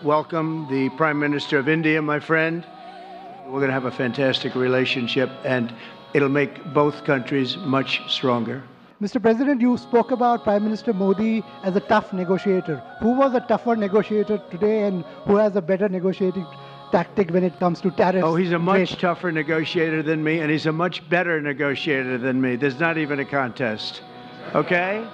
welcome the Prime Minister of India, my friend. We're going to have a fantastic relationship, and it'll make both countries much stronger. Mr. President, you spoke about Prime Minister Modi as a tough negotiator. Who was a tougher negotiator today, and who has a better negotiating tactic when it comes to tariffs? Oh, he's a much tougher negotiator than me, and he's a much better negotiator than me. There's not even a contest. Okay?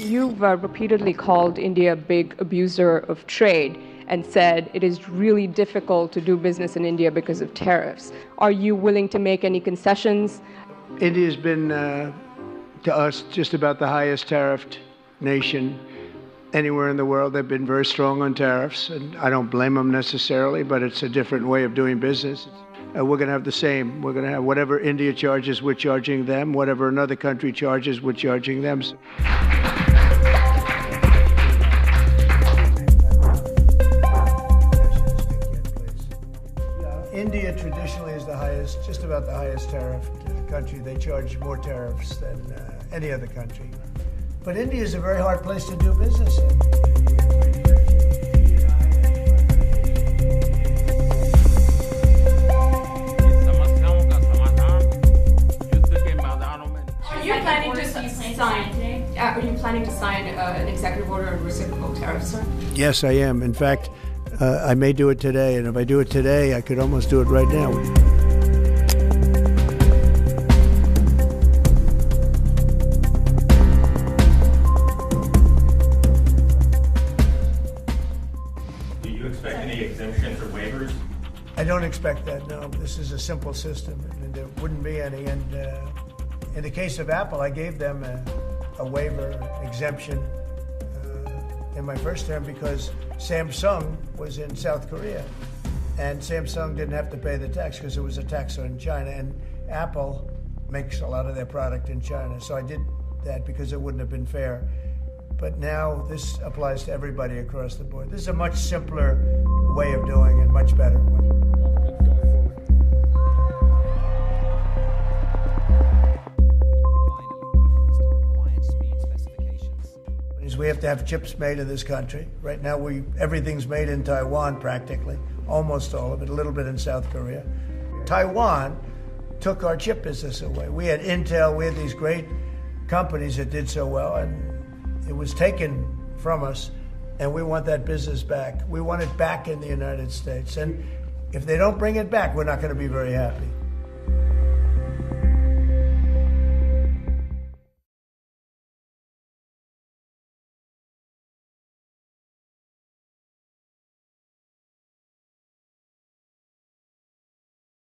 You've repeatedly called India a big abuser of trade and said it is really difficult to do business in India because of tariffs. Are you willing to make any concessions? India's been, to us, just about the highest tariffed nation anywhere in the world. They've been very strong on tariffs, and I don't blame them necessarily, but it's a different way of doing business. We're going to have the same. We're going to have whatever India charges, we're charging them. Whatever another country charges, we're charging them. India traditionally is the highest, just about the highest tariff country. They charge more tariffs than any other country. But India is a very hard place to do business in. Are you planning to sign an executive order on reciprocal tariffs, sir? Yes, I am. In fact, I may do it today, and if I do it today, I could almost do it right now. Do you expect any exemptions or waivers? I don't expect that, no. This is a simple system, and there wouldn't be any. And in the case of Apple, I gave them a waiver exemption in my first term because Samsung was in South Korea, and Samsung didn't have to pay the tax because it was a tax on China, and Apple makes a lot of their product in China. So I did that because it wouldn't have been fair. But now this applies to everybody across the board. This is a much simpler way of doing it, much better way. We have to have chips made in this country. Right now, everything's made in Taiwan practically, almost all of it, a little bit in South Korea. Taiwan took our chip business away. We had Intel, we had these great companies that did so well, and it was taken from us, and we want that business back. We want it back in the United States, and if they don't bring it back, we're not going to be very happy.